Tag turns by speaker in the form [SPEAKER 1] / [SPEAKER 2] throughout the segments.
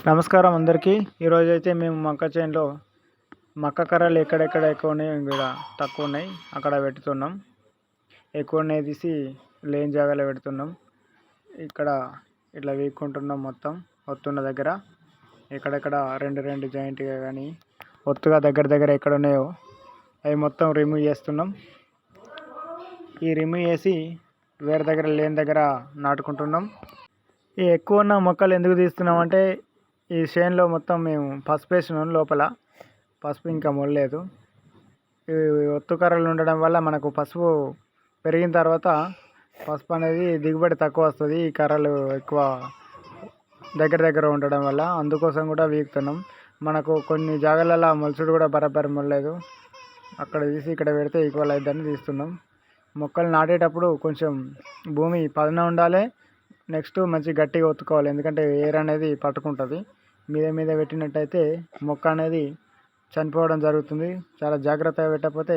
[SPEAKER 1] నమస్కారం అందరికీ. ఈరోజు అయితే మేము మక్క చేనులో మక్క కర్రలు ఎక్కడెక్కడ ఎక్కువ ఉన్నాయి, ఇక్కడ తక్కువ ఉన్నాయి, అక్కడ పెడుతున్నాం. ఎక్కువ ఉన్నాయి తీసి లేని జాగాలో పెడుతున్నాం. ఇక్కడ ఇట్లా వీక్కుంటున్నాం మొత్తం ఒత్తున్న దగ్గర. ఎక్కడెక్కడ రెండు జాయింట్గా కానీ ఒత్తుగా దగ్గర ఎక్కడ ఉన్నాయో అవి మొత్తం రిమూవ్ చేస్తున్నాం. ఈ రిమూవ్ చేసి వేరే దగ్గర లేని దగ్గర నాటుకుంటున్నాం. ఈ ఎక్కువ ఉన్న మొక్కలు ఎందుకు తీస్తున్నాం అంటే, ఈ చేనులో మొత్తం మేము పసుపు వేసినాం. లోపల పసుపు ఇంకా మొలలేదు. ఈ ఒత్తు కర్రలు ఉండడం వల్ల మనకు పసుపు పెరిగిన తర్వాత పసుపు అనేది దిగుబడి తక్కువ వస్తుంది. ఈ కర్రలు ఎక్కువ దగ్గర ఉండడం వల్ల అందుకోసం కూడా వీకుతున్నాం. మనకు కొన్ని జాగాలలో మొలచుడు కూడా బరాబర్ మొలలేదు. అక్కడ తీసి ఇక్కడ పెడితే ఈక్వల్ అయిద్దని తీస్తున్నాం. మొక్కలు నాటేటప్పుడు కొంచెం భూమి పదును ఉండాలి. నెక్స్ట్ మంచి గట్టిగా ఒత్తుకోవాలి, ఎందుకంటే ఎయిర్ అనేది పట్టుకుంటుంది. మీద పెట్టినట్టయితే మొక్క అనేది చనిపోవడం జరుగుతుంది. చాలా జాగ్రత్తగా పెట్టకపోతే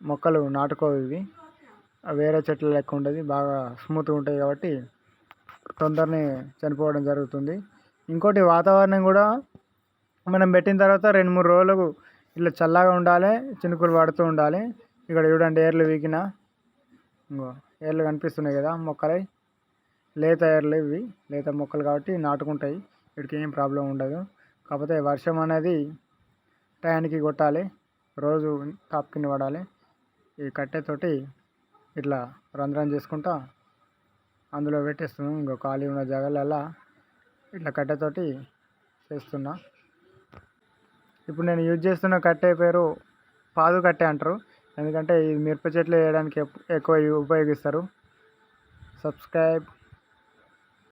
[SPEAKER 1] మొక్కలు నాటుకోవు. ఇవి వేరే చెట్ల లెక్క ఉండదు, బాగా స్మూత్గా ఉంటాయి కాబట్టి తొందరనే చనిపోవడం జరుగుతుంది. ఇంకోటి, వాతావరణం కూడా మనం పెట్టిన తర్వాత 2-3 రోజులకు ఇట్లా చల్లగా ఉండాలి, చినుకులు పడుతూ ఉండాలి. ఇక్కడ చూడండి, ఏర్లు వీకిన ఏర్లు కనిపిస్తున్నాయి కదా, మొక్కలై లేత ఏర్లు. ఇవి లేత మొక్కలు కాబట్టి నాటుకుంటాయి, వీటికి ఏం ప్రాబ్లం ఉండదు. కాకపోతే వర్షం అనేది టయానికి కొట్టాలి, రోజు టాప్ కింద పడాలి. ఈ కట్టెతోటి ఇట్లా రంధ్రం చేసుకుంటా అందులో పెట్టేస్తున్నాం. ఇంకో ఖాళీ ఉన్న జాగాలల్లా ఇట్లా కట్టెతోటి చేస్తున్నా. ఇప్పుడు నేను యూజ్ చేస్తున్న కట్టె పేరు పాదు కట్టె అంటారు, ఎందుకంటే ఇది మిరప చెట్లు వేయడానికి ఎక్కువ ఉపయోగిస్తారు. సబ్స్క్రైబ్.